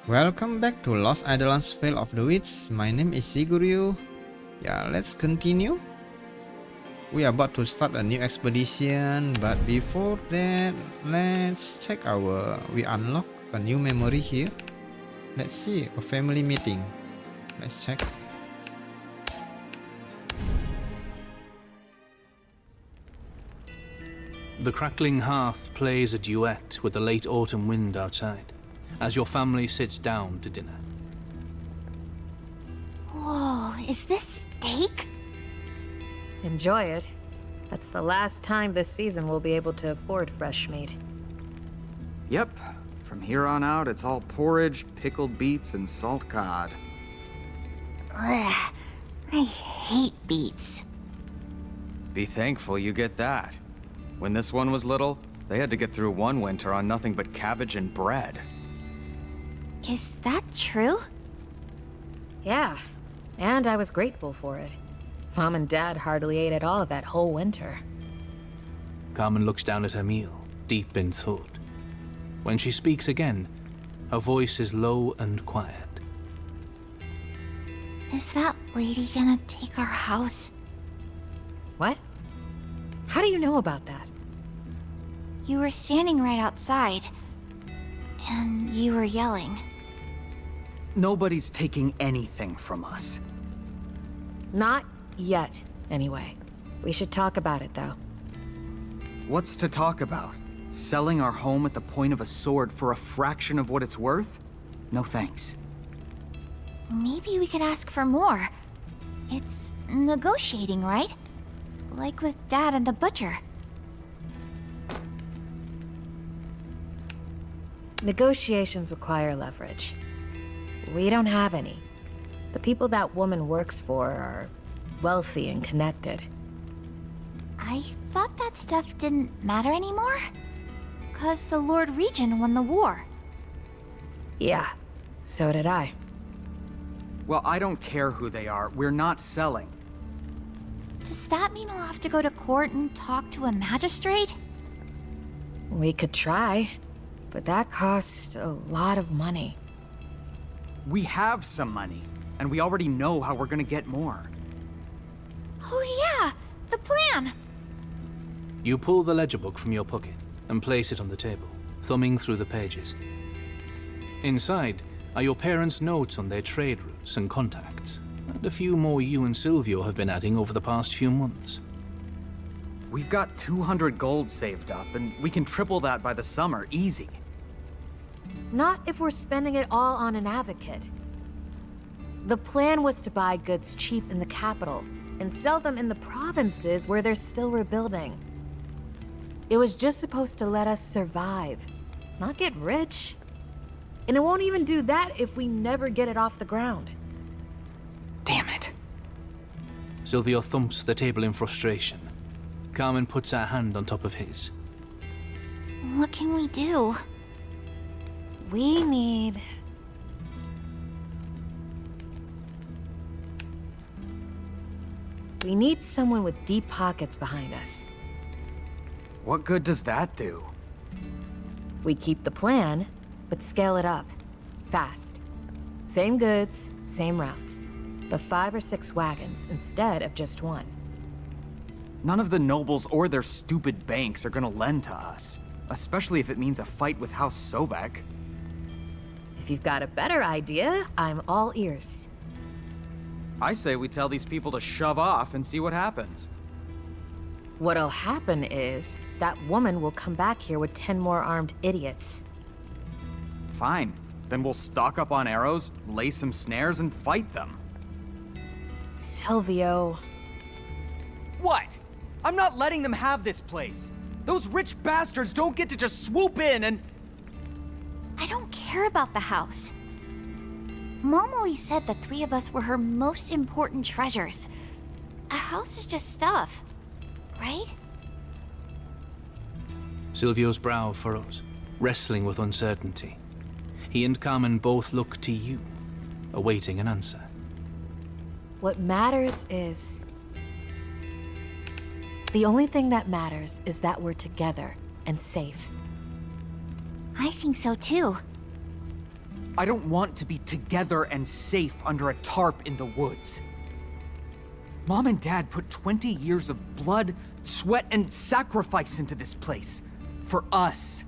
Welcome back to Lost Eidolons Veil of the Witch. My name is CygRyu. Yeah, let's continue. We are about to start a new expedition, but before that, let's check we unlock a new memory here. Let's see, a family meeting. Let's check. The crackling hearth plays a duet with the late autumn wind outside, as your family sits down to dinner. Whoa, is this steak? Enjoy it. That's the last time this season we'll be able to afford fresh meat. Yep. From here on out, it's all porridge, pickled beets, and salt cod. Ugh, I hate beets. Be thankful you get that. When this one was little, they had to get through one winter on nothing but cabbage and bread. Is that true? Yeah, and I was grateful for it. Mom and Dad hardly ate at all that whole winter. Carmen looks down at her meal, deep in thought. When she speaks again, her voice is low and quiet. Is that lady gonna take our house? What? How do you know about that? You were standing right outside, and you were yelling. Nobody's taking anything from us. Not yet, anyway. We should talk about it, though. What's to talk about? Selling our home at the point of a sword for a fraction of what it's worth? No thanks. Maybe we could ask for more. It's negotiating, right? Like with Dad and the butcher. Negotiations require leverage. We don't have any. The people that woman works for are wealthy and connected. I thought that stuff didn't matter anymore? 'Cause the Lord Regent won the war. Yeah, so did I. Well, I don't care who they are. We're not selling. Does that mean we'll have to go to court and talk to a magistrate? We could try, but that costs a lot of money. We have some money, and we already know how we're gonna get more. Oh yeah, the plan! You pull the ledger book from your pocket and place it on the table, thumbing through the pages. Inside are your parents' notes on their trade routes and contacts, and a few more you and Silvio have been adding over the past few months. We've got 200 gold saved up, and we can triple that by the summer, easy. Not if we're spending it all on an advocate. The plan was to buy goods cheap in the capital and sell them in the provinces where they're still rebuilding. It was just supposed to let us survive, not get rich. And it won't even do that if we never get it off the ground. Damn it. Silvio thumps the table in frustration. Carmen puts her hand on top of his. What can we do? We need... We need someone with deep pockets behind us. What good does that do? We keep the plan, but scale it up. Fast. Same goods, same routes. But 5 or 6 wagons instead of just 1. None of the nobles or their stupid banks are gonna lend to us. Especially if it means a fight with House Sobek. If you've got a better idea, I'm all ears. I say we tell these people to shove off and see what happens. What'll happen is, that woman will come back here with 10 more armed idiots. Fine. Then we'll stock up on arrows, lay some snares, and fight them. Silvio... What? I'm not letting them have this place. Those rich bastards don't get to just swoop in and... I don't care about the house. Mom always said the 3 of us were her most important treasures. A house is just stuff, right? Silvio's brow furrows, wrestling with uncertainty. He and Carmen both look to you, awaiting an answer. What matters is... The only thing that matters is that we're together and safe. I think so too. I don't want to be together and safe under a tarp in the woods. Mom and Dad put 20 years of blood, sweat, and sacrifice into this place. For us.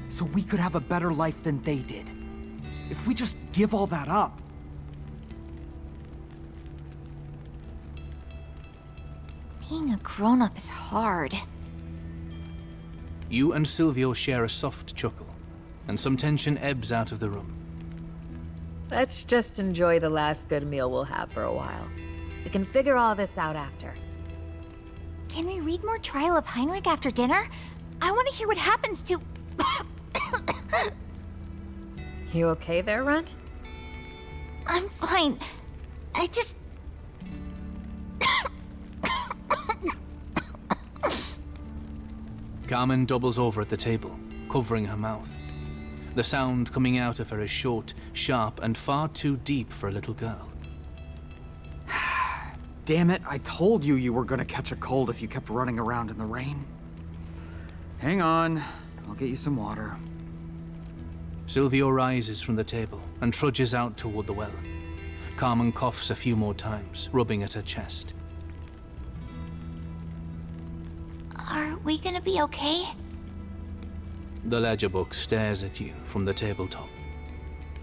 So we could have a better life than they did. If we just give all that up... Being a grown-up is hard. You and Silvio share a soft chuckle, and some tension ebbs out of the room. Let's just enjoy the last good meal we'll have for a while. We can figure all this out after. Can we read more Trial of Heinrich after dinner? I want to hear what happens to... You okay there, Runt? I'm fine. I just... Carmen doubles over at the table, covering her mouth. The sound coming out of her is short, sharp, and far too deep for a little girl. Damn it, I told you you were gonna catch a cold if you kept running around in the rain. Hang on, I'll get you some water. Silvio rises from the table and trudges out toward the well. Carmen coughs a few more times, rubbing at her chest. Are we gonna be okay? The ledger book stares at you from the tabletop.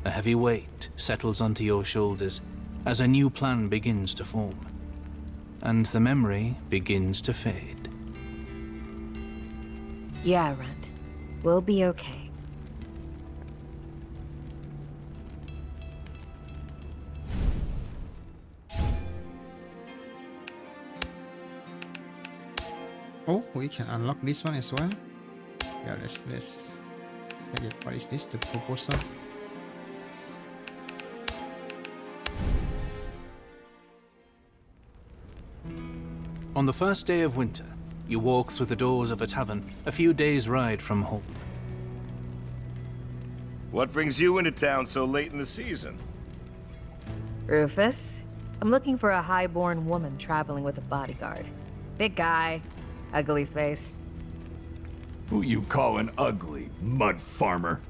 A heavy weight settles onto your shoulders as a new plan begins to form. And the memory begins to fade. Yeah, Runt. We'll be okay. Oh, we can unlock this one as well. Yeah, let's check it. What is this? The proposal. On the first day of winter, you walk through the doors of a tavern a few days' ride from home. What brings you into town so late in the season? Rufus, I'm looking for a high-born woman traveling with a bodyguard. Big guy, ugly face. Who you callin' ugly, mud farmer?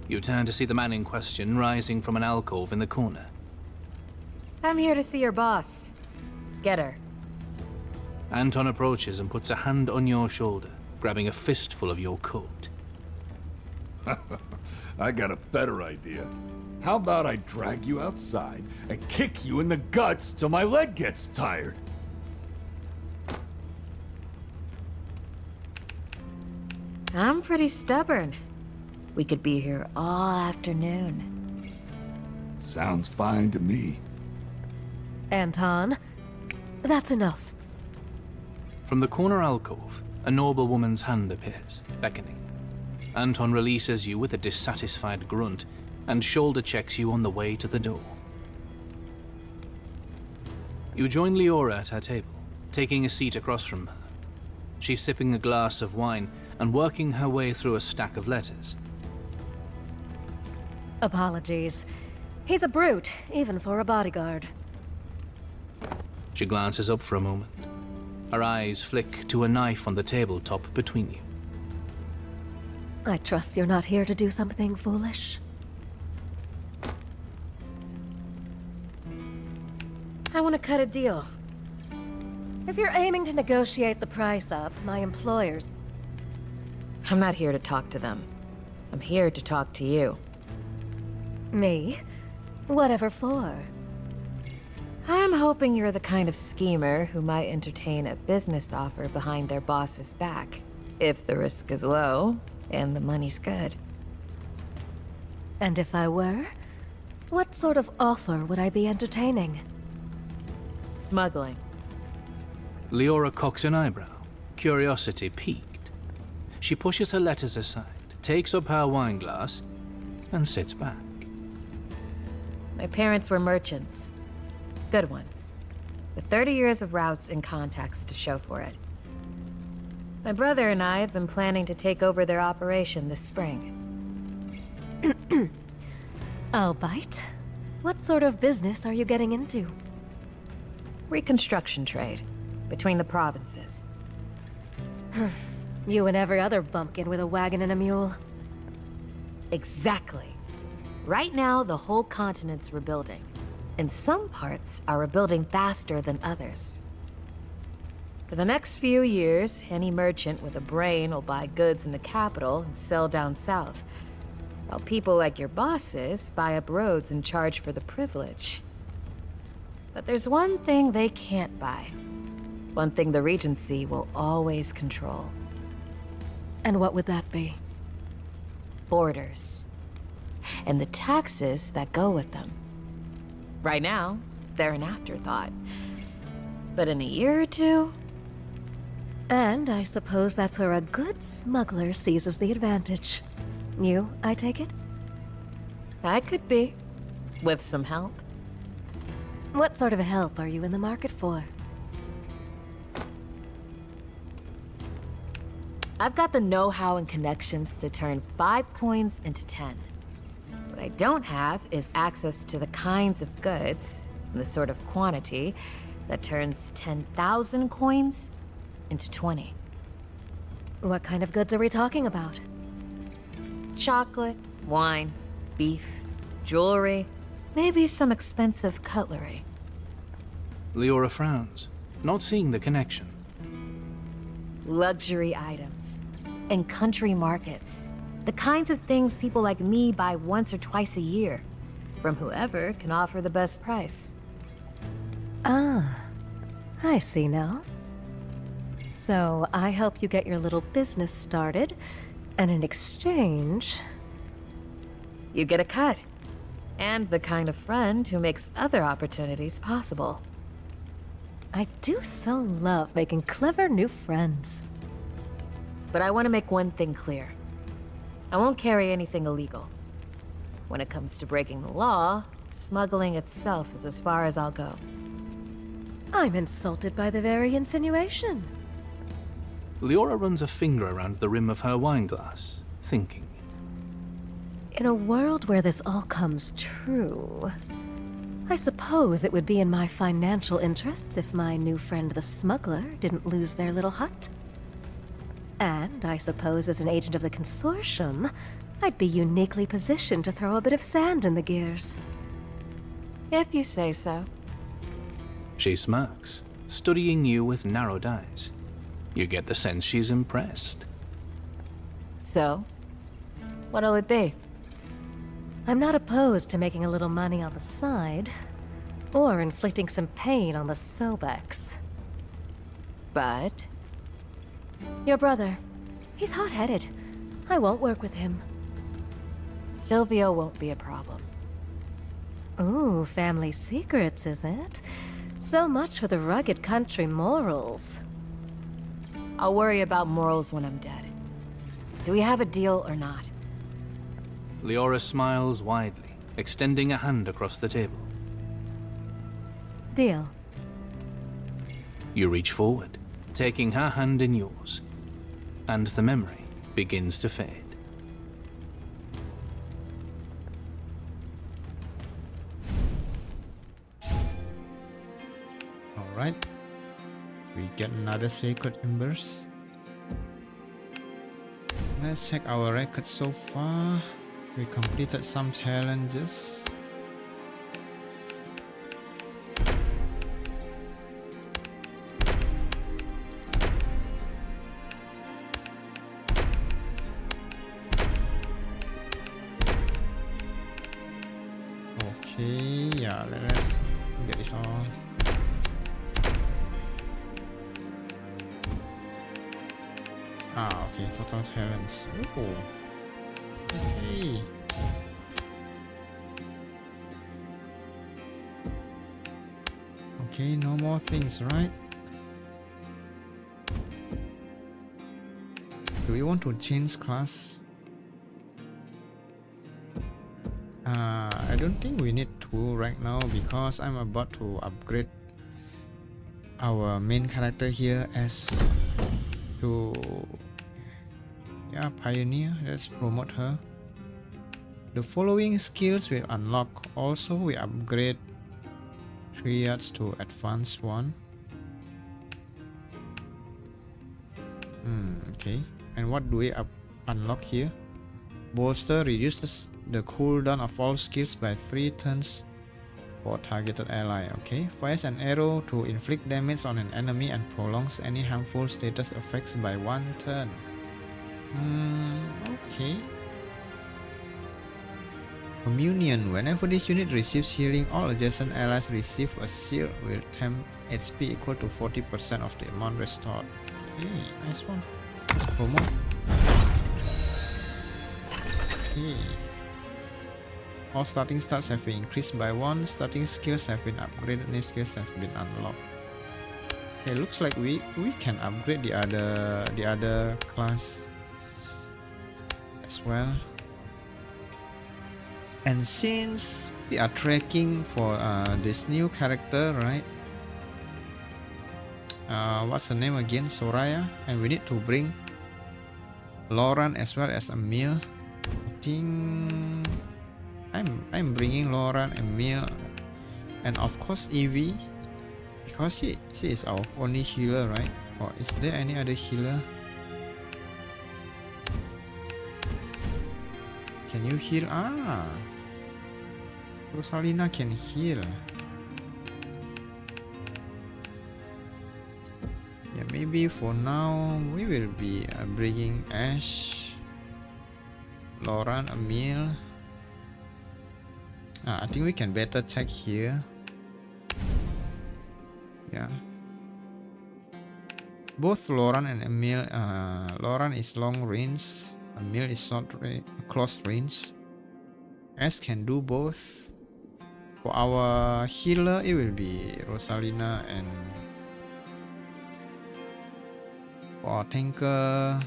You turn to see the man in question rising from an alcove in the corner. I'm here to see your boss. Get her. Anton approaches and puts a hand on your shoulder, grabbing a fistful of your coat. I got a better idea. How about I drag you outside and kick you in the guts till my leg gets tired? I'm pretty stubborn. We could be here all afternoon. Sounds fine to me. Anton, that's enough. From the corner alcove, a noble woman's hand appears, beckoning. Anton releases you with a dissatisfied grunt and shoulder checks you on the way to the door. You join Leora at her table, taking a seat across from her. She's sipping a glass of wine and working her way through a stack of letters. Apologies. He's a brute, even for a bodyguard. She glances up for a moment. Her eyes flick to a knife on the tabletop between you. I trust you're not here to do something foolish. I want to cut a deal. If you're aiming to negotiate the price up, my employers... I'm not here to talk to them. I'm here to talk to you. Me? Whatever for? I'm hoping you're the kind of schemer who might entertain a business offer behind their boss's back, if the risk is low and the money's good. And if I were? What sort of offer would I be entertaining? Smuggling. Leora cocks an eyebrow, curiosity piqued. She pushes her letters aside, takes up her wine glass, and sits back. My parents were merchants. Good ones. With 30 years of routes and contacts to show for it. My brother and I have been planning to take over their operation this spring. I'll bite. What sort of business are you getting into? Reconstruction trade. Between the provinces. You and every other bumpkin with a wagon and a mule. Exactly. Right now, the whole continent's rebuilding, and some parts are rebuilding faster than others. For the next few years, any merchant with a brain will buy goods in the capital and sell down south, while people like your bosses buy up roads and charge for the privilege. But there's one thing they can't buy. One thing the Regency will always control. And what would that be? Borders. And the taxes that go with them. Right now, they're an afterthought. But in a year or two... And I suppose that's where a good smuggler seizes the advantage. You, I take it? I could be. With some help. What sort of help are you in the market for? I've got the know-how and connections to turn 5 coins into 10. What I don't have is access to the kinds of goods, and the sort of quantity, that turns 10,000 coins into 20. What kind of goods are we talking about? Chocolate, wine, beef, jewelry, maybe some expensive cutlery. Leora frowns, not seeing the connection. Luxury items. And country markets. The kinds of things people like me buy once or twice a year. From whoever can offer the best price. Ah, I see now. So I help you get your little business started, and in exchange... You get a cut. And the kind of friend who makes other opportunities possible. I do so love making clever new friends. But I want to make one thing clear. I won't carry anything illegal. When it comes to breaking the law, smuggling itself is as far as I'll go. I'm insulted by the very insinuation. Leora runs a finger around the rim of her wineglass, thinking. In a world where this all comes true, I suppose it would be in my financial interests if my new friend the smuggler didn't lose their little hut. And I suppose as an agent of the consortium, I'd be uniquely positioned to throw a bit of sand in the gears. If you say so. She smirks, studying you with narrowed eyes. You get the sense she's impressed. So, what'll it be? I'm not opposed to making a little money on the side, or inflicting some pain on the Sobex. But... Your brother. He's hot-headed. I won't work with him. Silvio won't be a problem. Ooh, family secrets, is it? So much for the rugged country morals. I'll worry about morals when I'm dead. Do we have a deal or not? Leora smiles widely, extending a hand across the table. Deal. You reach forward, taking her hand in yours, and the memory begins to fade. Alright. We get another sacred embers. Let's check our record so far. We completed some challenges. Okay, yeah, let's get this on. Ah, okay, total talents. Oh. Okay. Okay, no more things, right? Do we want to change class? I don't think we need to right now because I'm about to upgrade our main character here as to Pioneer. Let's promote her. The following skills will unlock. Also, we upgrade Triads to Advanced 1. Okay. And what do we unlock here? Bolster reduces the cooldown of all skills by 3 turns for targeted ally. Okay, fires an arrow to inflict damage on an enemy and prolongs any harmful status effects by 1 turn. Okay. Communion. Whenever this unit receives healing, all adjacent allies receive a shield with temp HP equal to 40% of the amount restored. Okay, nice one. Let's promote. Okay. All starting stats have been increased by 1. Starting skills have been upgraded. New skills have been unlocked. Okay, looks like we can upgrade the other class as well. And since we are tracking for this new character, right? What's her name again? Soraya, and we need to bring Lauren as well as Emil. I think I'm bringing Lauren, Emil, and of course Evie, because she is our only healer, right? Or is there any other healer? Can you heal? Rosalina can heal. Yeah, maybe for now we will be bringing Ash, Lauren, Emil. I think we can better check here. Yeah. Both Lauren and Emil. Lauren is long range. Emil is close range. Ash can do both. For our healer, it will be Rosalina, and for our tanker,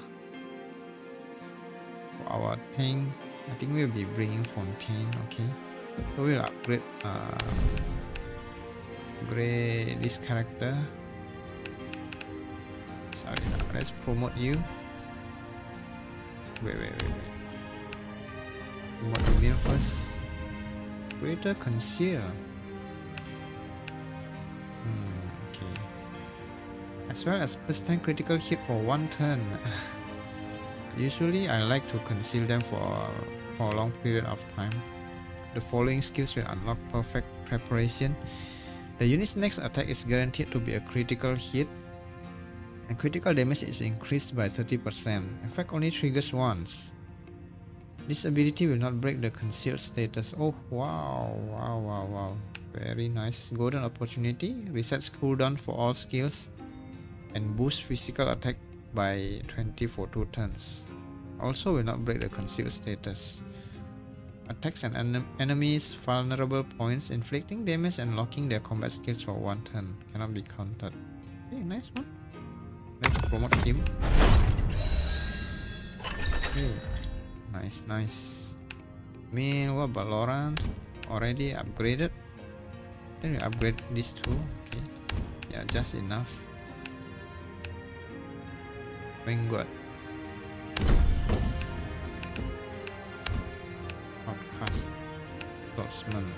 for our tank, I think we'll be bringing Fontaine. Okay, so we'll upgrade this character. Rosalina, let's promote you. Wait. Promote Emil first. Greater Conceal. Okay. As well as +10 critical hit for 1 turn. Usually I like to conceal them for a long period of time. The following skills will unlock perfect preparation. The unit's next attack is guaranteed to be a critical hit, and critical damage is increased by 30%. Effect only triggers once. This ability will not break the concealed status. Oh, wow. Very nice. Golden opportunity. Resets cooldown for all skills and boosts physical attack by 20 for 2 turns. Also will not break the concealed status. Attacks an enemy's vulnerable points, inflicting damage and locking their combat skills for 1 turn. Cannot be countered. Okay, nice one. Let's promote him. Okay. Nice. What about Lauren? Already upgraded. Then we upgrade these two. Okay. Yeah, just enough. Going good. Outcast. Swordsman.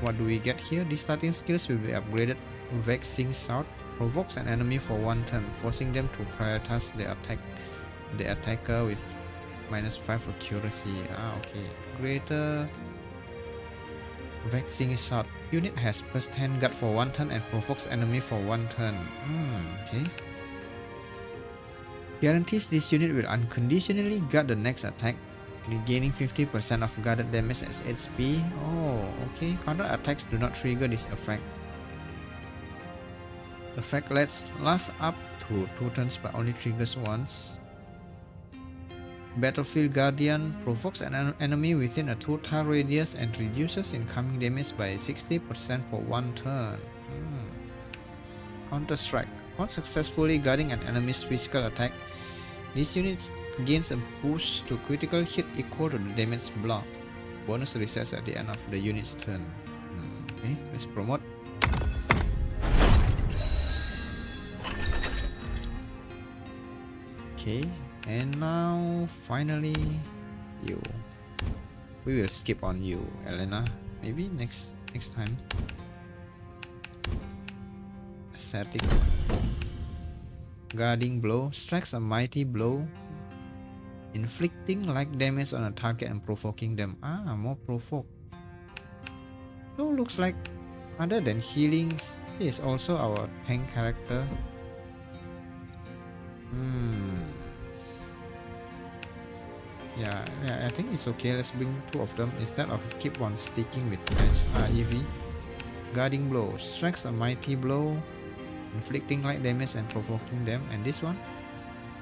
What do we get here? The starting skills will be upgraded. Vexing Shout provokes an enemy for 1 turn, forcing them to prioritize the attacker with -5 accuracy. Okay. Greater Vexing Shot. Unit has +10 guard for 1 turn and provokes enemy for 1 turn. Okay. Guarantees this unit will unconditionally guard the next attack, regaining 50% of guarded damage as HP. Oh, okay. Counter attacks do not trigger this effect. Effect lasts up to 2 turns but only triggers once. Battlefield Guardian provokes an enemy within a 2-tile radius and reduces incoming damage by 60% for 1 turn. Counter Strike. Upon successfully guarding an enemy's physical attack, this unit gains a boost to critical hit equal to the damage blocked. Bonus resets at the end of the unit's turn. Okay, let's promote. Okay, and now finally you. We will skip on you, Elena. Maybe next time. Ascetic. Guarding blow strikes a mighty blow Inflicting like damage on a target and provoking them. Ah, more provoke. So looks like other than healings, he is also our tank character. Yeah, I think it's okay. Let's bring 2 of them instead of keep on sticking with EV. Guarding blow strikes a mighty blow, inflicting light damage and provoking them. And this one,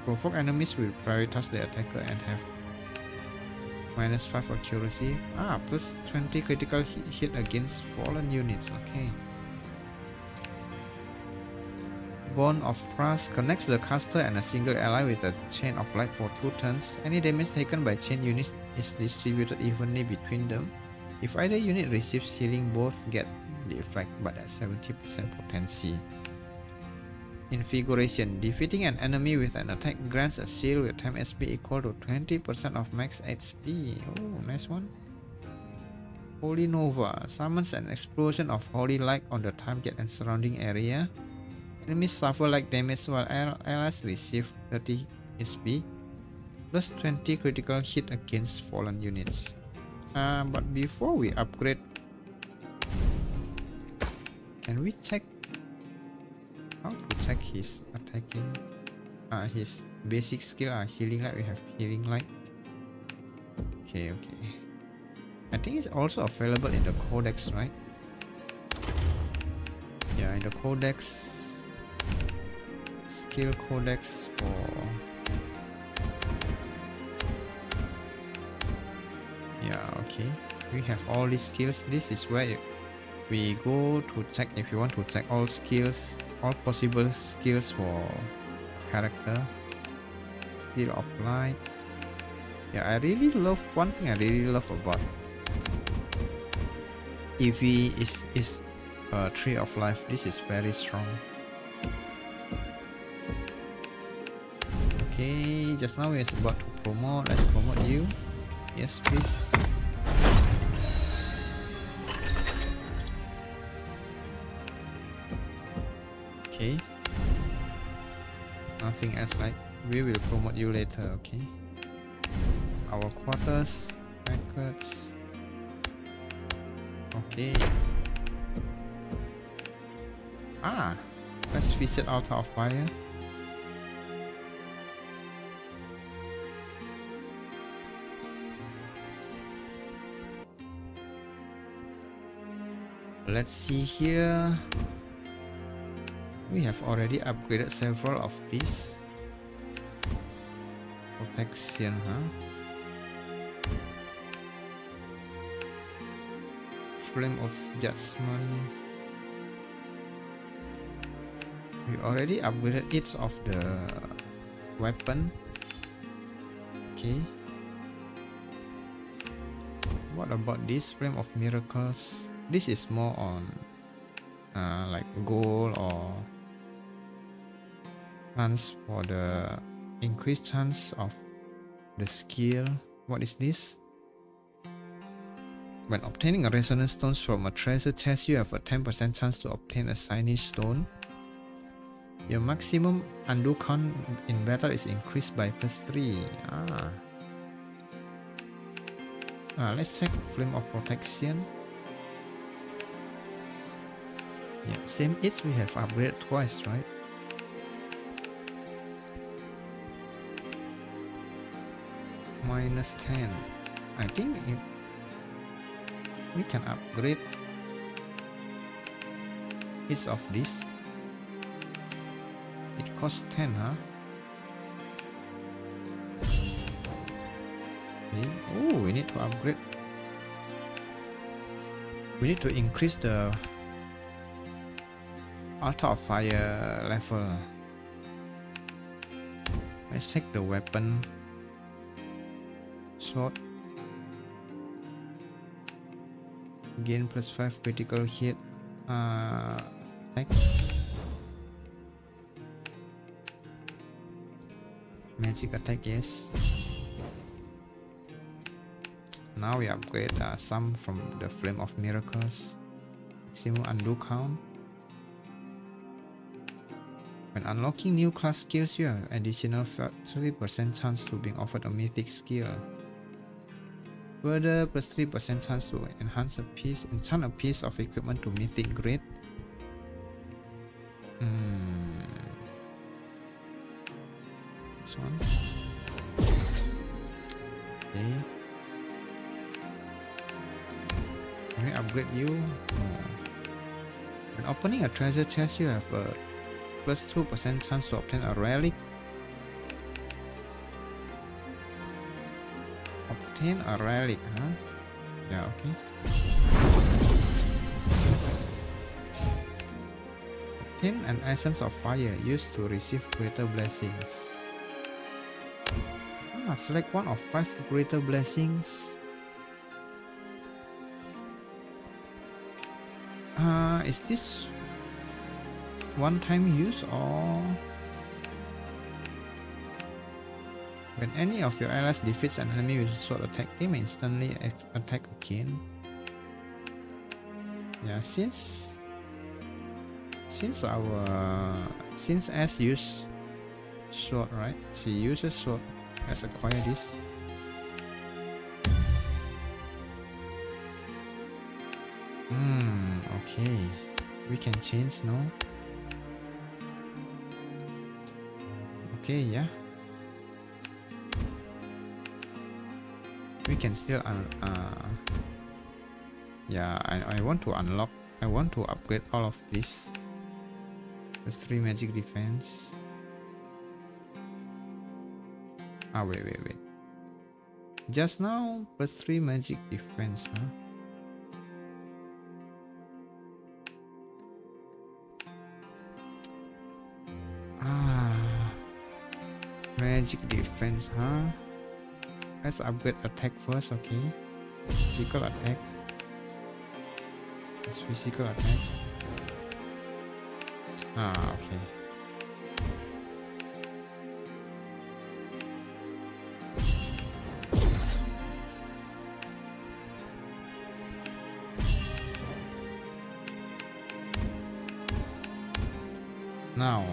provoke enemies will prioritize the attacker and have -5 accuracy. Plus 20 critical hit against fallen units. Okay. Bond of Thrust connects the caster and a single ally with a chain of light for 2 turns. Any damage taken by chain units is distributed evenly between them. If either unit receives healing, both get the effect, but at 70% potency. Infiguration. Defeating an enemy with an attack grants a shield with time SP equal to 20% of max HP. Oh, nice one. Holy Nova. Summons an explosion of holy light on the target and surrounding area. Enemies suffer like damage while allies receive 30 HP, plus 20 critical hit against fallen units. But before we upgrade, can we check how to check his attacking? His basic skill healing light. We have healing light. Okay. I think it's also available in the codex, right? Yeah, in the codex. Skill codex for okay, we have all these skills. This is where we go to check if you want to check all skills, all possible skills for character. Deal of light. I really love one thing I really love about EV is Tree of Life. This is very strong. Okay, just now we are about to promote. Let's promote you. Yes, please. Okay. Nothing else, right? We will promote you later, okay? Our quarters, records. Okay. Let's visit Altar of Fire. Let's see here. We have already upgraded several of these. Protection, Flame of Judgment. We already upgraded each of the weapon. Okay. What about this Flame of Miracles? This is more on like goal or chance for the increased chance of the skill. What is this? When obtaining a resonance stone from a treasure chest, you have a 10% chance to obtain a shiny stone. Your maximum undo count in battle is increased by +3. Let's check Flame of Protection. Same its we have upgraded twice, right? -10. I think we can upgrade each of these. It costs 10, Okay. Oh, we need to upgrade. We need to increase the Altar of Fire level. Let's check the weapon. Sword. Gain +5 critical hit. Attack. Magic attack, yes. Now we upgrade some from the Flame of Miracles. Maximum undo count. When unlocking new class skills, you have additional 30% chance to being offered a mythic skill. Further, plus 3% chance to enhance enchant a piece of equipment to mythic grade. This one. Okay. Can we upgrade you? No. When opening a treasure chest, you have a plus 2% chance to obtain a relic. Obtain a relic, huh? Yeah, okay. Obtain an essence of fire used to receive greater blessings. Select one of 5 greater blessings. Is this one-time use or when any of your allies defeats an enemy with sword attack, they may instantly attack again? Yeah, since S use sword, right? She uses sword. Let's acquire this. Okay. We can change now. Okay, yeah. We can still yeah, I want to unlock, I want to upgrade all of this. There's 3 magic defense. Wait. Just now, plus 3 magic defense, huh? Magic defense, huh? Let's upgrade attack first, okay? Physical attack. It's physical attack. Okay. Now,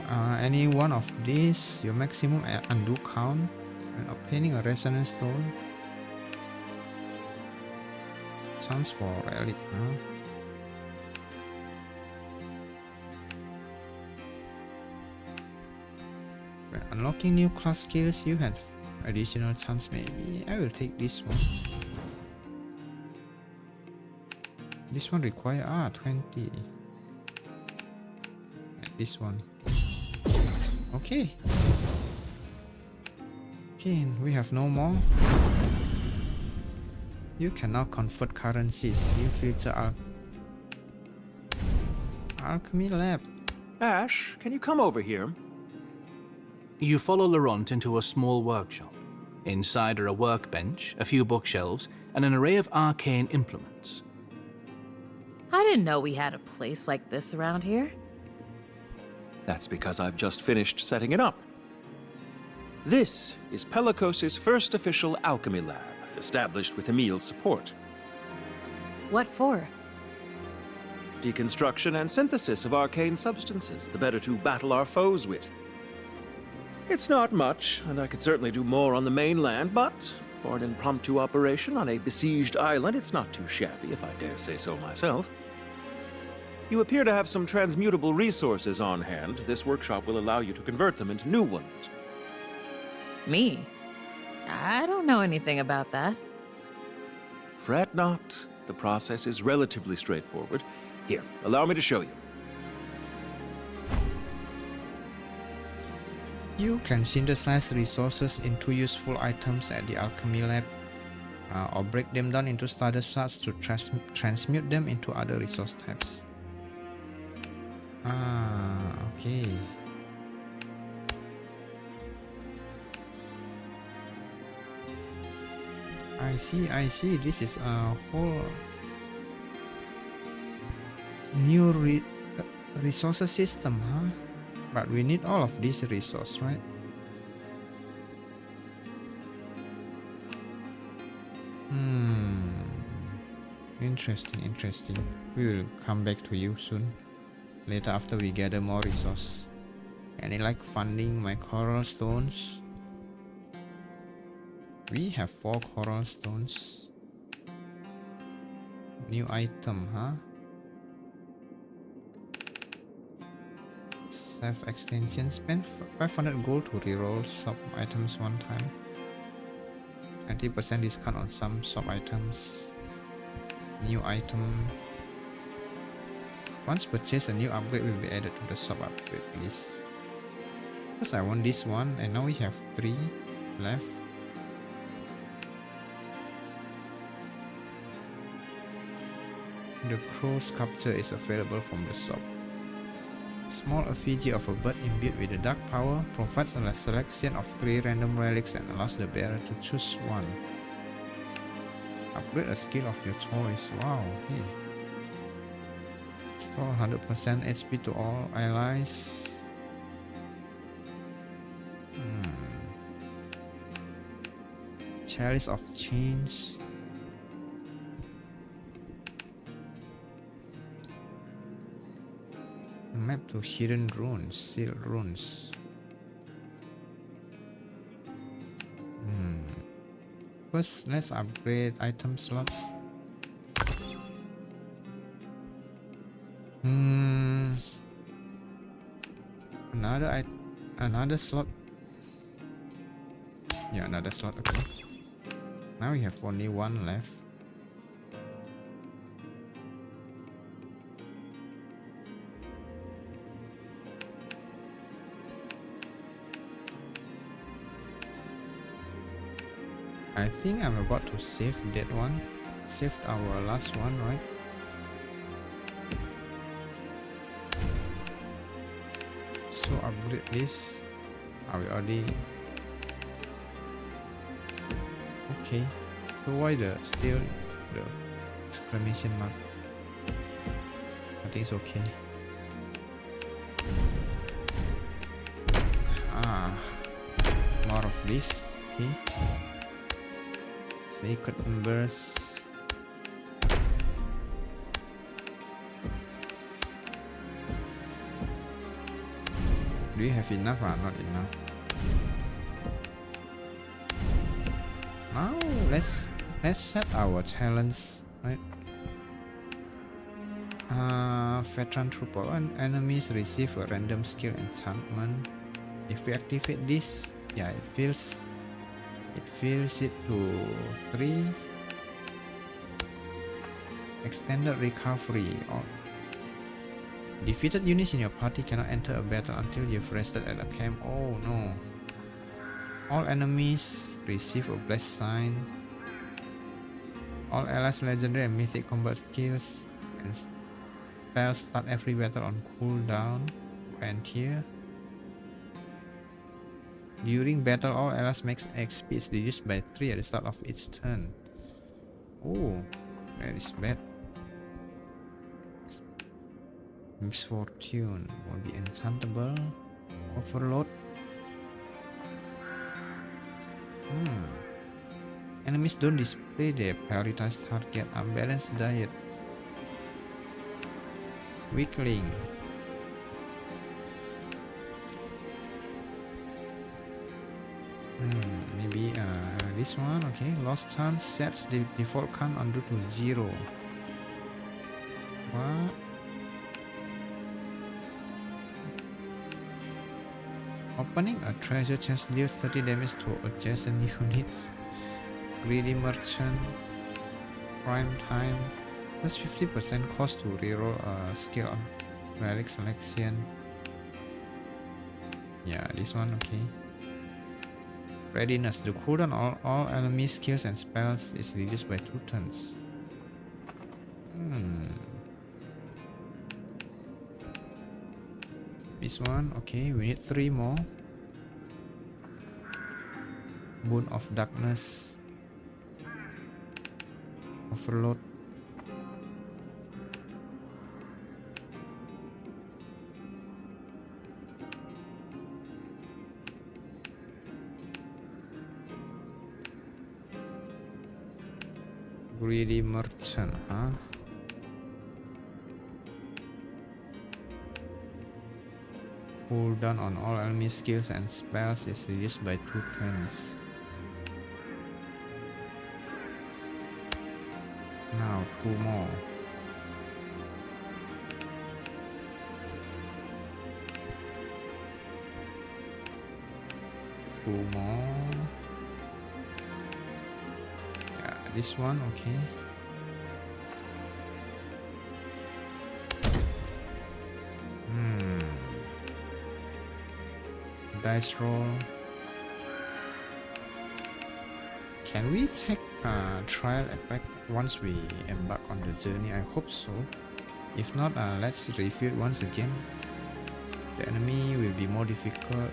any one of these, your maximum undo count, and obtaining a resonance stone. Chance for relic, huh? When unlocking new class skills, you have additional chance. Maybe I will take this one. This one require 20. This one. Okay. Okay, we have no more. You can now convert currencies. New feature Alchemy Lab. Ash, can you come over here? You follow Laurent into a small workshop. Inside are a workbench, a few bookshelves, and an array of arcane implements. I didn't know we had a place like this around here. That's because I've just finished setting it up. This is Pelikos' first official alchemy lab, established with Emil's support. What for? Deconstruction and synthesis of arcane substances, the better to battle our foes with. It's not much, and I could certainly do more on the mainland, but for an impromptu operation on a besieged island, it's not too shabby, if I dare say so myself. You appear to have some transmutable resources on hand. This workshop will allow you to convert them into new ones. Me? I don't know anything about that. Fret not. The process is relatively straightforward. Here, allow me to show you. You can synthesize resources into useful items at the Alchemy Lab, or break them down into starter shards to transmute them into other resource types. Okay. I see. This is a whole new resources system, huh? But we need all of these resources, right? Interesting. We will come back to you soon. Later after we gather more resources. Any like funding my coral stones? We have 4 coral stones. New item, huh? Save extension. Spend 500 gold to reroll shop items one time. 20% discount on some shop items. New item. Once purchased, a new upgrade will be added to the shop upgrade list. First I want this one, and now we have 3 left. The crow sculpture is available from the shop. Small effigy of a bird imbued with the dark power provides a selection of 3 random relics and allows the bearer to choose one. Upgrade a skill of your choice. Wow, okay. Restore 100% HP to all allies. Chalice of Change. Map to hidden runes, sealed runes. First, let's upgrade item slots. Another slot. Yeah, another slot. Okay. Now we have only 1 left. I think I'm about to save that one. Saved our last one, right? So upgrade this. Are we already? Okay. So why still the exclamation mark? I think it's okay. More of this. Okay. Sacred Embers. Do you have enough? Not enough. Now let's set our talents, right? Veteran Trooper. When enemies receive a random skill enchantment, if we activate this, yeah, it fills it to 3. Extended recovery. Or defeated units in your party cannot enter a battle until you've rested at a camp. Oh no. All enemies receive a blessed sign. All allies legendary and mythic combat skills and spells start every battle on cooldown. And here, during battle, all allies makes XP is reduced by 3 at the start of each turn. Oh, that is bad. Misfortune will be enchantable. Overload. Enemies don't display their prioritized target. Unbalanced diet. Weakling. Maybe this one. Okay. Lost chance sets the default count undo to 0. What? Opening a treasure chest deals 30 damage to adjacent units. Greedy Merchant. Prime Time. Plus 50% cost to reroll a skill on relic selection. Yeah, this one, okay. Readiness. The cooldown on all enemy skills and spells is reduced by 2 turns. This one, okay, we need 3 more. Boon of Darkness. Overload. Greedy Merchant, huh? Cooldown on all enemy skills and spells is reduced by 2 turns. Now 2 more. Two more. Yeah, this one, okay. Dice roll. Can we take trial effect once we embark on the journey? I hope so. If not, let's review it once again. The enemy will be more difficult,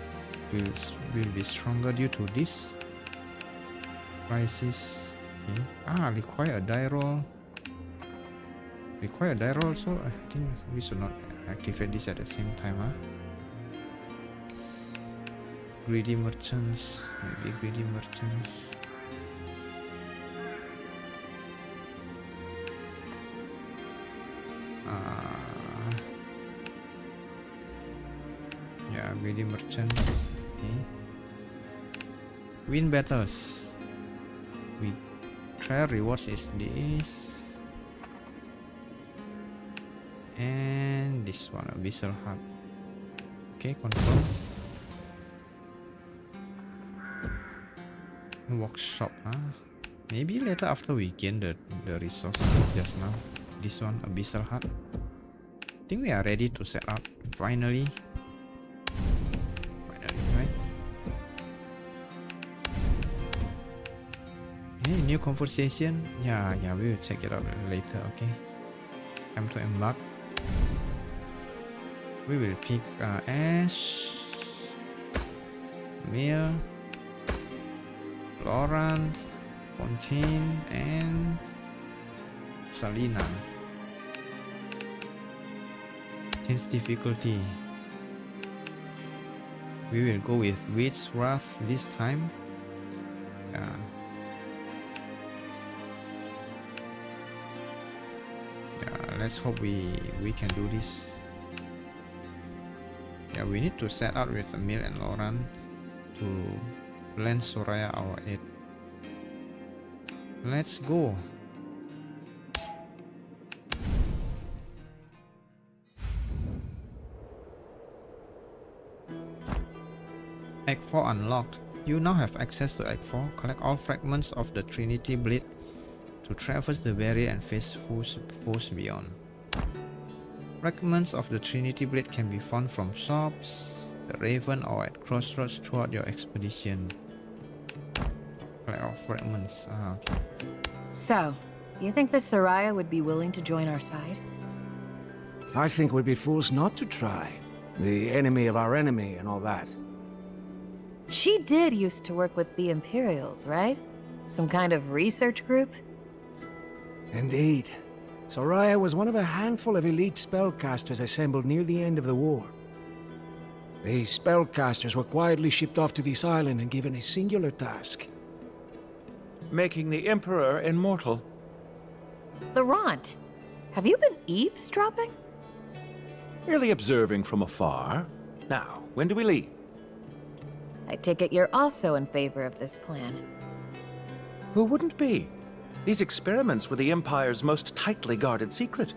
will be stronger due to this. Crisis. Okay. Require a die roll. Require a die roll, so I think we should not activate this at the same time, Greedy merchants, maybe greedy merchants. Yeah, greedy merchants. Okay. Win battles. We trial rewards is this, and this one, Abyssal Hut. Okay, confirm. Workshop, maybe later after we gain the resource. Just now, this one, Abyssal Hut. I think we are ready to set out. Finally, right? Hey, new conversation. Yeah, we will check it out later. Okay, time to embark. We will pick Ash, Emil, Laurent, Fontaine, and Salina. Change difficulty. We will go with Witch's Wrath this time. Yeah. Let's hope we can do this. Yeah, we need to set out with Emil and Laurent to lend Soraya our aid. Let's go. Act 4 unlocked. You now have access to Act 4. Collect all fragments of the Trinity Blade to traverse the barrier and face foes beyond. Fragments of the Trinity Blade can be found from shops, the Raven, or at crossroads throughout your expedition. Collect all fragments. Okay. So, you think this Soraya would be willing to join our side? I think we'd be fools not to try. The enemy of our enemy and all that. She did used to work with the Imperials, right? Some kind of research group? Indeed. Soraya was one of a handful of elite spellcasters assembled near the end of the war. These spellcasters were quietly shipped off to this island and given a singular task. Making the Emperor immortal. Laurent, have you been eavesdropping? Merely observing from afar. Now, when do we leave? I take it you're also in favor of this plan. Who wouldn't be? These experiments were the Empire's most tightly guarded secret.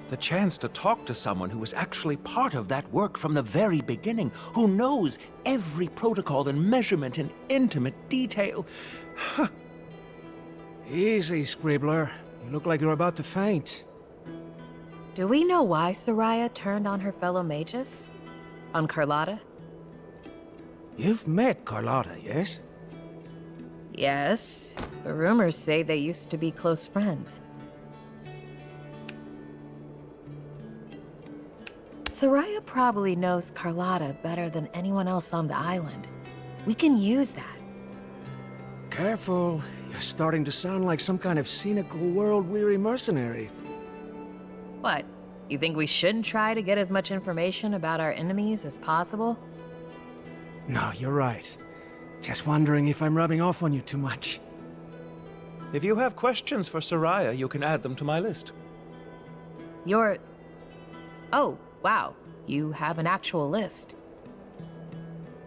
The chance to talk to someone who was actually part of that work from the very beginning, who knows every protocol and measurement in intimate detail. Huh. Easy, Scribbler. You look like you're about to faint. Do we know why Soraya turned on her fellow mages? On Carlotta? You've met Carlotta, yes? Yes, but rumors say they used to be close friends. Soraya probably knows Carlotta better than anyone else on the island. We can use that. Careful. You're starting to sound like some kind of cynical, world-weary mercenary. What? You think we shouldn't try to get as much information about our enemies as possible? No, you're right. Just wondering if I'm rubbing off on you too much. If you have questions for Soraya, you can add them to my list. You're... Oh, wow. you have an actual list.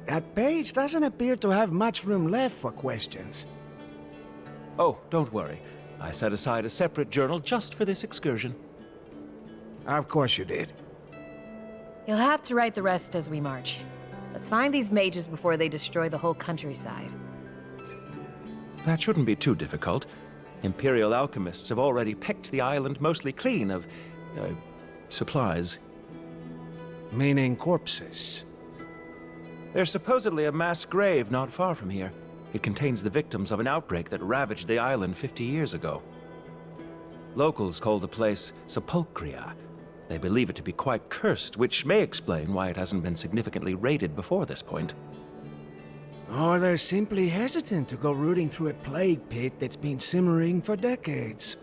That page doesn't appear to have much room left for questions. Oh, don't worry. I set aside a separate journal just for this excursion. Of course you did. You'll have to write the rest as we march. Let's find these mages before they destroy the whole countryside. That shouldn't be too difficult. Imperial alchemists have already picked the island mostly clean of, supplies. Meaning corpses. There's supposedly a mass grave not far from here. It contains the victims of an outbreak that ravaged the island 50 years ago. Locals call the place Sepulchria. They believe it to be quite cursed, which may explain why it hasn't been significantly raided before this point. Or they're simply hesitant to go rooting through a plague pit that's been simmering for decades.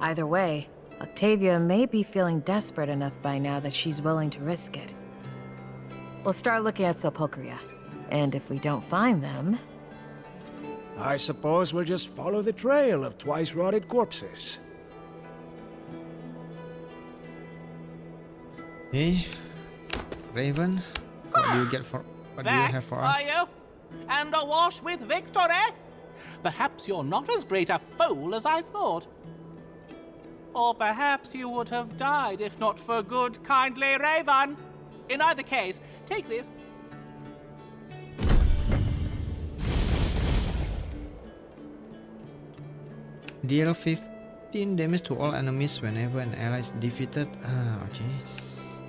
Either way, Octavia may be feeling desperate enough by now that she's willing to risk it. We'll start looking at Sepulchria, and if we don't find them... I suppose we'll just follow the trail of twice-rotted corpses. Hey, Raven, what do you get for... What do you have for us? Are you? And awash with victory? Perhaps you're not as great a fool as I thought. Or perhaps you would have died if not for good, kindly Raven. In either case, take this. Deal 15 damage to all enemies whenever an ally is defeated. Okay.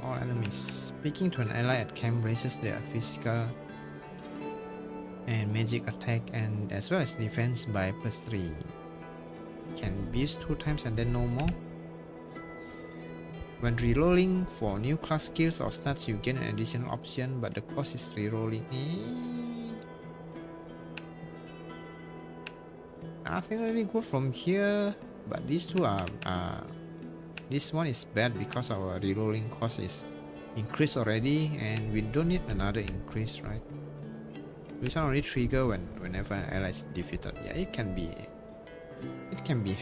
All enemies. Speaking to an ally at camp raises their physical and magic attack and as well as defense by +3. Can be used 2 times and then no more. When rerolling for new class skills or stats, you gain an additional option, but the cost is rerolling. Nothing really good from here, but these two are this one is bad because our rerolling cost is increased already and we don't need another increase, right? Which one only trigger whenever an ally is defeated. Yeah, it can be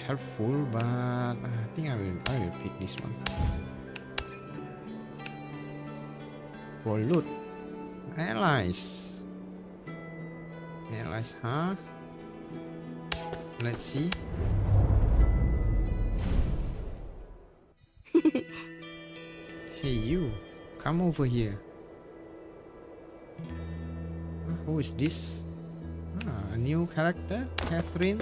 helpful, but I think I will pick this one. For loot. Allies, huh? Let's see. Hey you, come over here. Who is this? A new character, Catherine.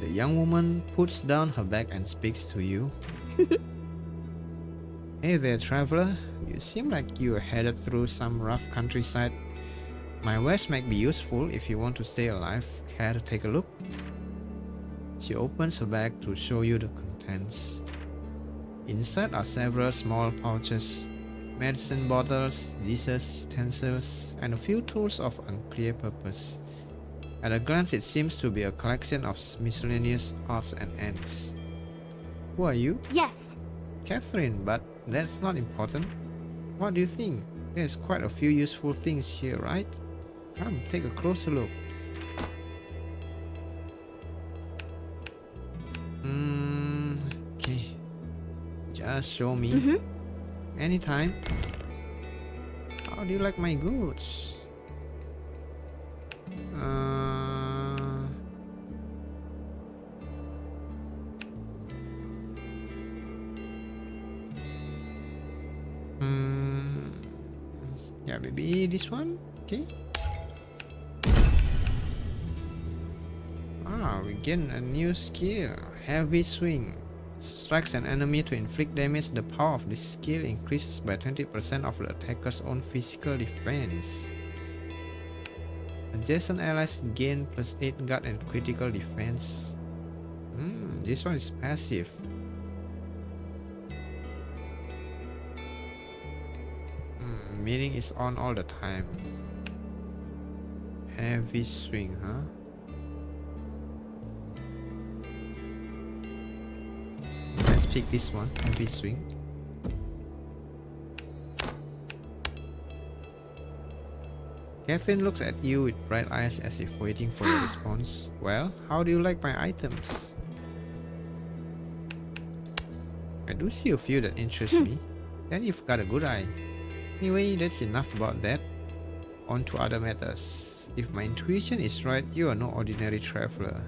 The young woman puts down her bag and speaks to you. Hey there, traveler. You seem like you are headed through some rough countryside. My wares might be useful if you want to stay alive. Care to take a look? She opens her bag to show you the contents. Inside are several small pouches, medicine bottles, dishes, utensils, and a few tools of unclear purpose. At a glance, it seems to be a collection of miscellaneous odds and ends. Who are you? Yes. Catherine, but that's not important. What do you think? There's quite a few useful things here, right? Come, take a closer look. Okay. Just show me. Anytime. How do you like my goods? Yeah, maybe this one. Okay. We gain a new skill. Heavy swing. Strikes an enemy to inflict damage. The power of this skill increases by 20% of the attacker's own physical defense. Adjacent allies gain +8 guard and critical defense. This one is passive. Meaning it's on all the time. Heavy swing, huh? Let's pick this one, heavy swing. Catherine looks at you with bright eyes as if waiting for your response. Well, how do you like my items? I do see a few that interest me. Then you've got a good eye. Anyway, that's enough about that. On to other matters. If my intuition is right, you are no ordinary traveler.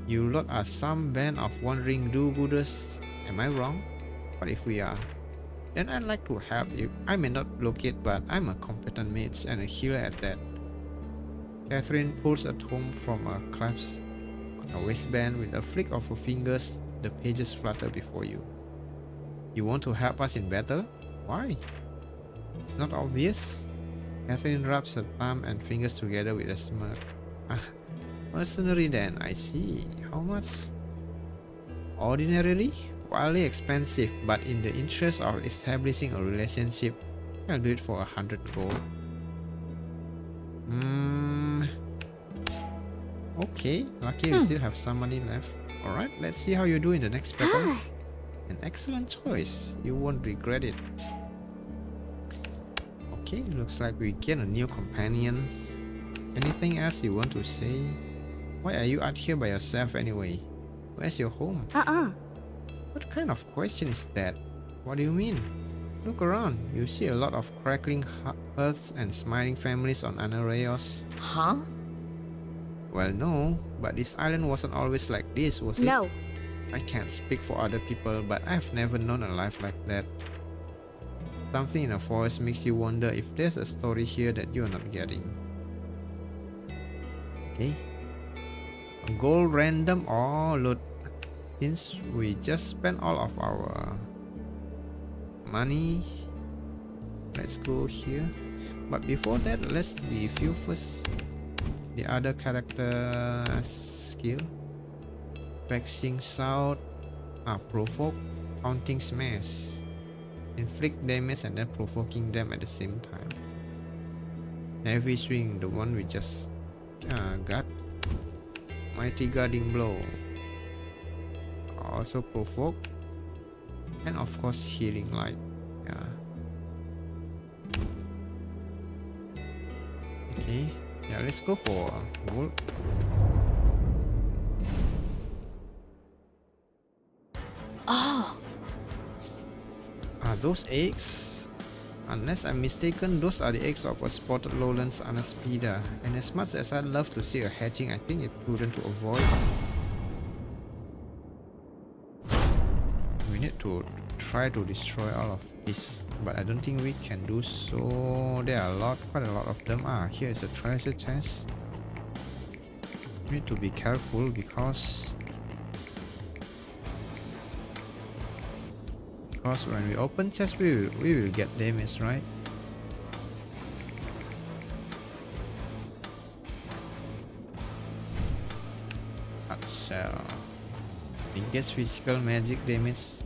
You lot are some band of wandering do-gooders. Am I wrong? What if we are? Then I'd like to help you. I may not locate, but I'm a competent mage and a healer at that. Catherine pulls a tome from a clasp on her waistband. With a flick of her fingers, the pages flutter before you. You want to help us in battle? Why? It's not obvious. Catherine rubs her thumb and fingers together with a smirk. Ah, mercenary then, I see. How much? Ordinarily, wildly expensive, but in the interest of establishing a relationship, I'll do it for 100 gold. Okay, lucky we still have some money left. Alright, let's see how you do in the next battle. An excellent choice. You won't regret it. Okay, looks like we get a new companion. Anything else you want to say? Why are you out here by yourself anyway? Where's your home? What kind of question is that? What do you mean? Look around. You see a lot of crackling hearths and smiling families on Anareos. Huh? Well, no, but this island wasn't always like this, was it? No. I can't speak for other people, but I've never known a life like that. Something in the forest makes you wonder if there's a story here that you're not getting. Okay. A gold random or loot. Since we just spent all of our money, let's go here. But before that, let's review first the other character skill. Vexing Shout, provoke, taunting smash, inflict damage and then provoking them at the same time. Heavy swing, the one we just got. Mighty guarding blow, also provoke, and of course healing light. Yeah. Okay. Yeah, let's go for gold. Oh. Are those eggs? Unless I'm mistaken, those are the eggs of a spotted lowlands anaspida. And as much as I'd love to see a hatching, I think it's prudent to avoid. We need to try to destroy all of this, but I don't think we can do so. There are quite a lot of them. Here is a treasure chest. We need to be careful because when we open chest, we will get damage, right? Hot shell. Biggest physical magic damage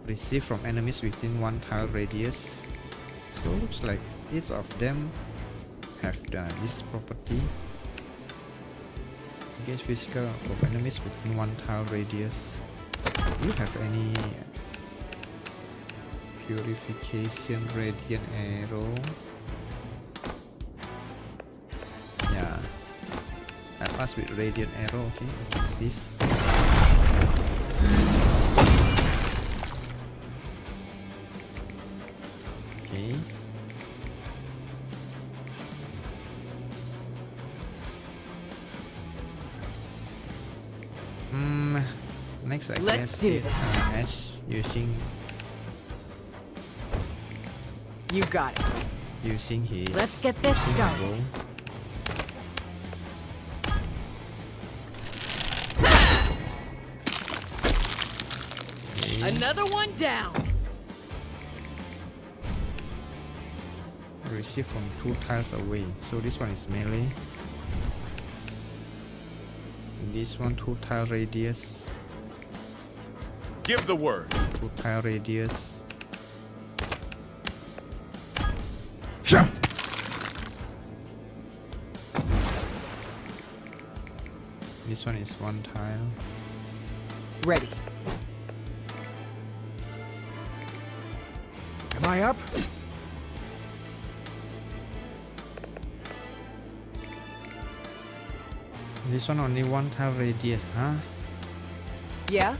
received from enemies within 1 tile radius. So looks like each of them have this property. Biggest physical from enemies within 1 tile radius. Do you have any purification radiant arrow? Yeah, I pass with radiant arrow. Okay, against this. Okay. Next I Let's guess do is Ash using. You got it. Using his. Let's get this started. Bow. Okay. Another one down. Receive from 2 tiles away. So this one is melee. And this one 2 tile radius. Give the word. 2 tile radius. This one is 1 tile. Ready. Am I up? This one only 1 tile radius, huh? Yeah?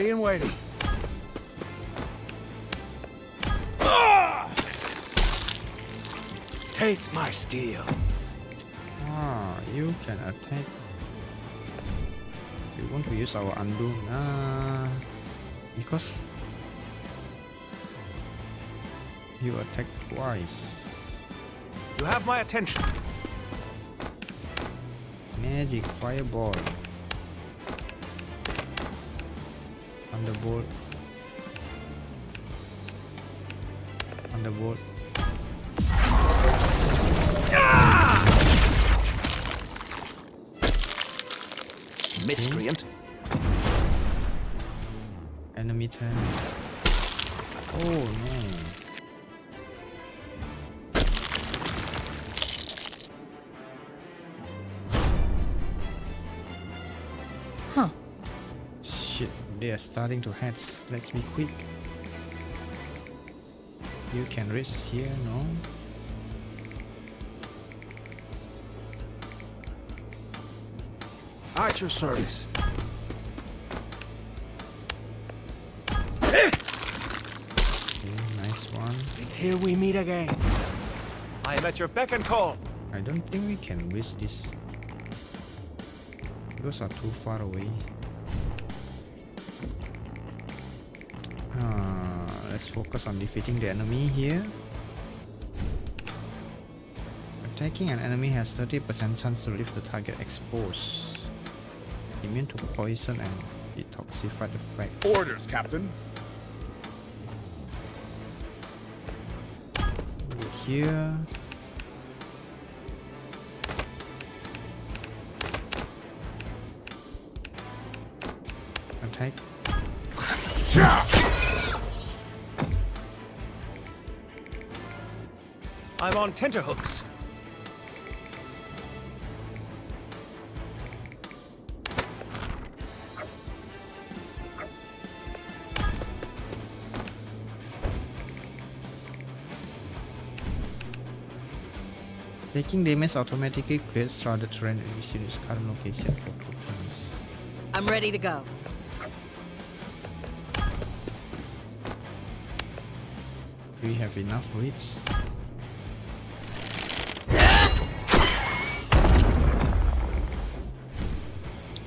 Ready and waiting. Taste my steel. Ah, you can attack. We want to use our undo. Because you attack twice. You have my attention. Magic fireball. Thunderbolt. Thunderbolt. Miscreant. Enemy turn. Oh no. Huh. Shit, they are starting to heads. Let's be quick. You can risk here, no? At your service. Okay, nice one. Until we meet again. I am at your beck and call. I don't think we can risk this. Those are too far away. Let's focus on defeating the enemy here. Attacking an enemy has 30% chance to leave the target exposed. Immune to poison and detoxified effects. Orders, Captain. Here. Attack. I'm on tenterhooks. Taking damage automatically creates shrouded terrain and resumes its current location for 2 turns. I'm ready to go. Do we have enough reach?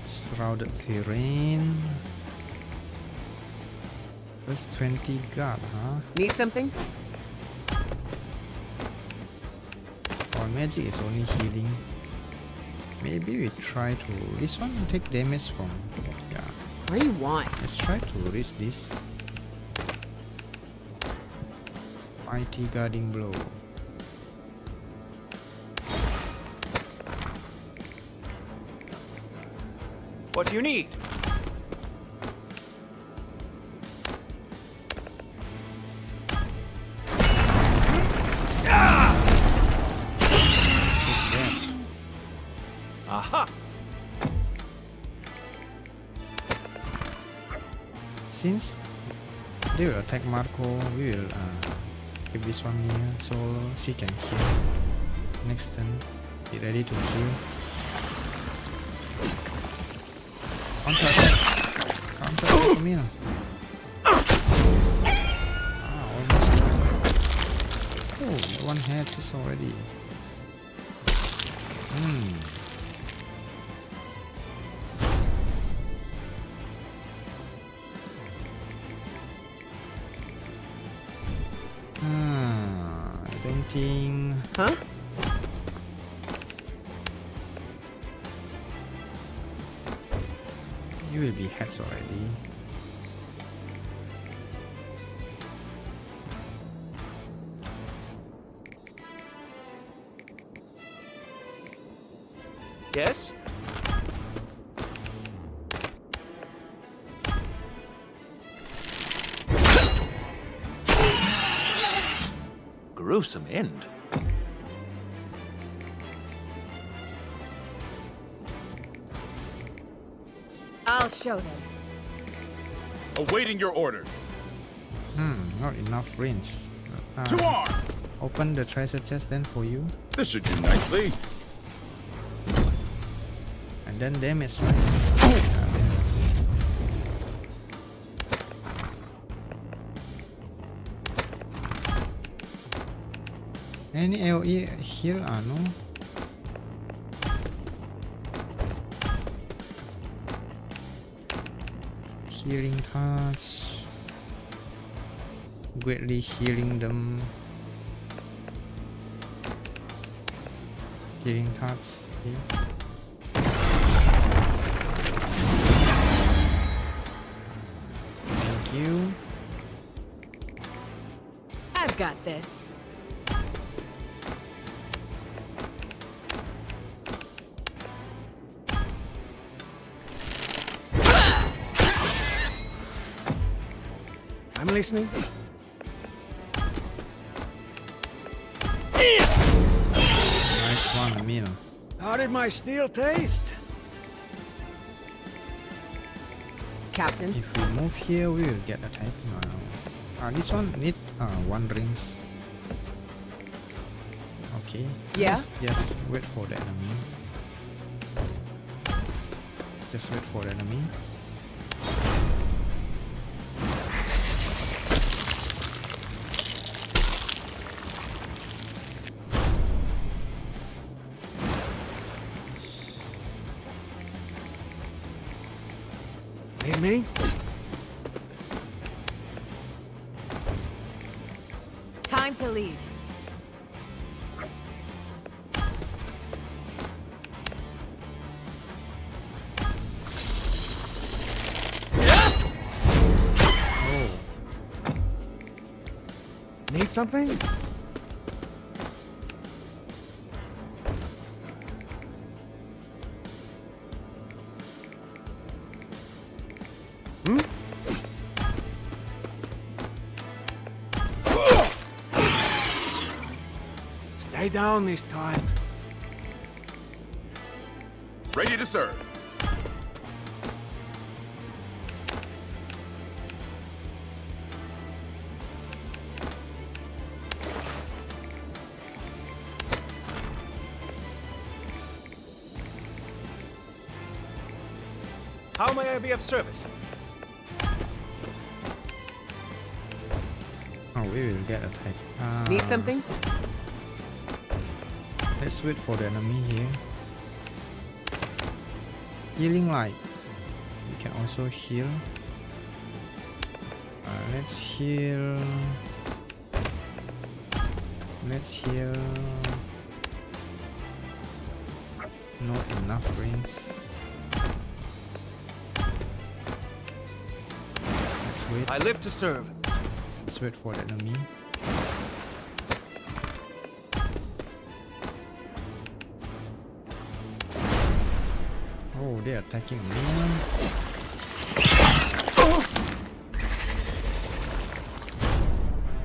Shrouded terrain. Plus 20 guard, huh? Need something? Our magic is only healing. Maybe we try to... This one will take damage from... Yeah. What do you want? Let's try to risk this. Mighty guarding blow. What do you need? Aha! Since they will attack Marco, we will keep this one near so she can kill. Next turn, be ready to kill. Counter attack! Counter attack me now. Almost. Oh, that one heads is already. I don't think. Huh? You will be heads already. Yes? Gruesome end. I'll show them. Awaiting your orders. Not enough range. To arms! Open the treasure chest then for you. This should do nicely. And then damage, right? Yeah, damage. Any AoE heal? No. Healing touch. Greatly healing them. Healing touch. Heal. Thank you. I've got this. I'm listening. Nice one, Emil. How did my steel taste? Captain. If we move here, we will get attack now. This one need one rings. Okay. Yeah? Let's just wait for the enemy. Let's just wait for the enemy. Need me? Time to lead. Need something? Stay down this time. Ready to serve. How may I be of service? Oh, we will get attacked. Need something? Let's wait for the enemy here. Healing light. We can also heal. Let's heal. Let's heal. Not enough rings. Let's wait. I live to serve. Let's wait for the enemy. Oh, they're attacking me.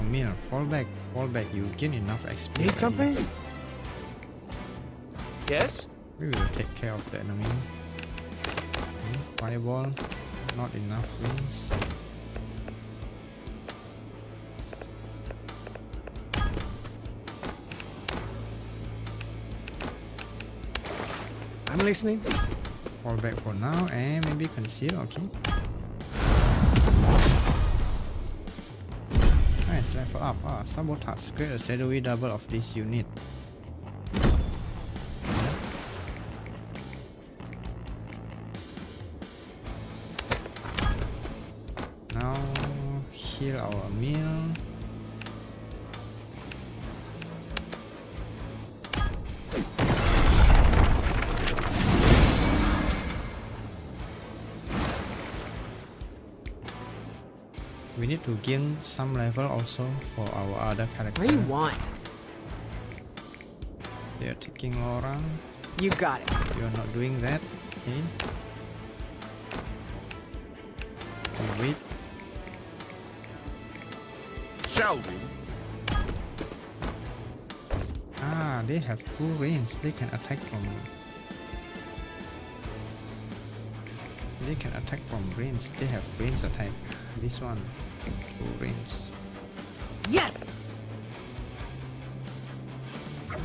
Emil, fall back, you gain enough XP. Need something? Yes? We will take care of the enemy. Fireball, not enough rings. I'm listening. Fall back for now and maybe conceal, okay. Nice, level up. Sabotage. Create a shadowy double of this unit. Now heal our meal. We need to gain some level also for our other character. What do you want? They're taking Laurent. You got it. You're not doing that. Okay. Wait. Shall we? They have two range. They can attack from. They can attack from range. They have range attack. This one, two range. Yes.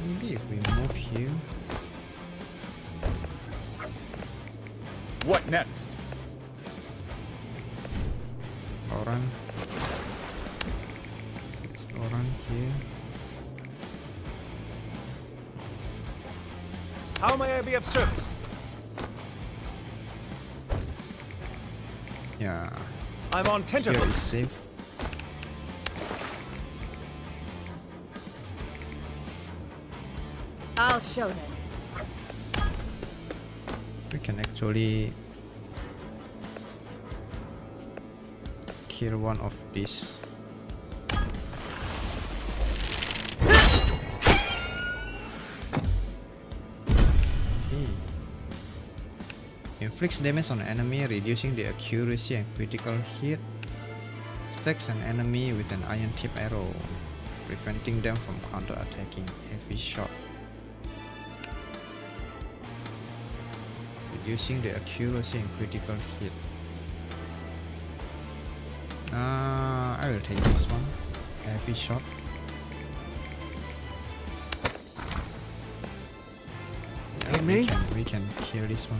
Maybe if we move here. What next? Laurent. It's Laurent here. How may I be of service? Yeah. I'm on Here tenterhooks. is safe. I'll show them. We can actually kill one of these. Okay. Inflicts damage on an enemy, reducing the accuracy and critical hit. Stacks an enemy with an iron tip arrow, preventing them from counter-attacking. Heavy shot. Reducing the accuracy and critical hit. I will take this one. Heavy shot. Yeah, we can kill this one.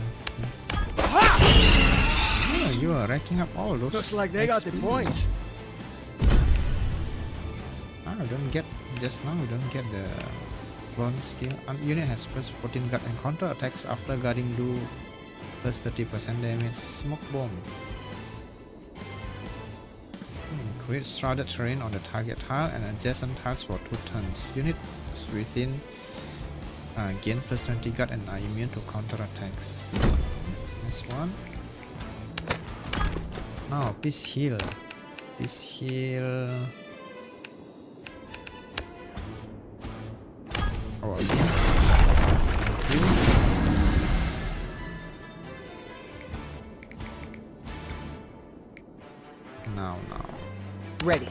Yeah, you are racking up all those. Looks like they got the XP. points. I don't get. Just now we don't get the bronze skill. Unit has plus 14 guard and counter attacks after guarding do plus 30% damage. Smoke bomb. Create shrouded terrain on the target tile and adjacent tiles for 2 turns. Units within gain plus 20 guard and are immune to counter attacks. This one. Now peace heal. Peace heal. Oh, again. Thank you. Now. Ready.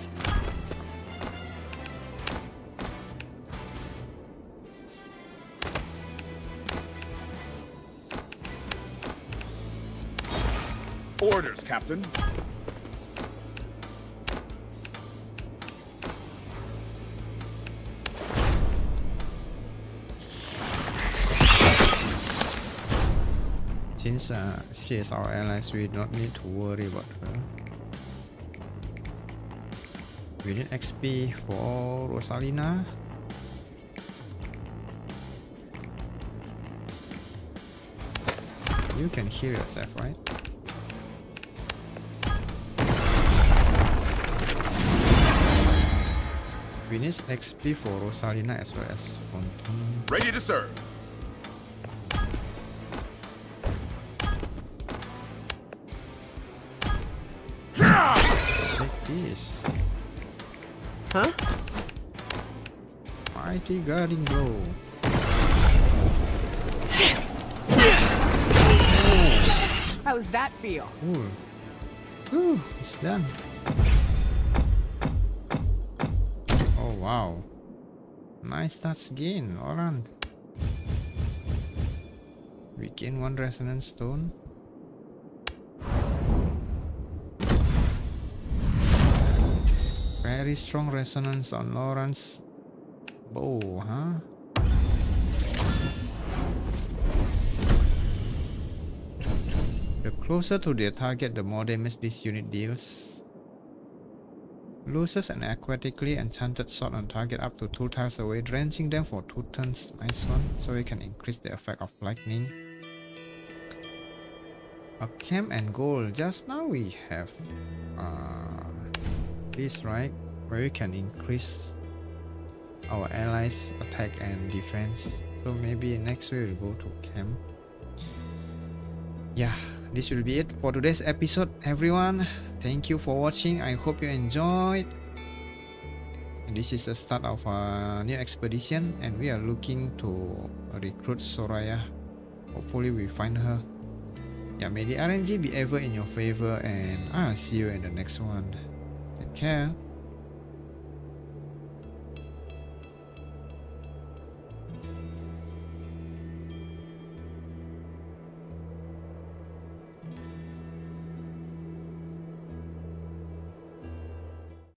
Orders, Captain. Since she is our allies, we don't need to worry about her. We need XP for Rosalina. You can heal yourself, right? We need XP for Rosalina as well as Fontaine. Ready to serve. Take this. Huh? Mighty guarding blow. How's that feel? Cool. Ooh, it's done. Oh wow. Nice stats gain, Laurent. We gain 1 resonance stone. Very strong resonance on Laurent's bow, huh? The closer to their target, the more damage this unit deals. Loses an aquatically enchanted sword on target up to 2 tiles away, drenching them for 2 turns. Nice one. So we can increase the effect of lightning. A camp and goal. Just now we have this, right? Where we can increase our allies' attack and defense. So maybe next we will go to camp. Yeah, this will be it for today's episode, everyone. Thank you for watching. I hope you enjoyed. This is the start of a new expedition and we are looking to recruit Soraya. Hopefully we find her. Yeah, may the RNG be ever in your favor and I'll see you in the next one. Take care.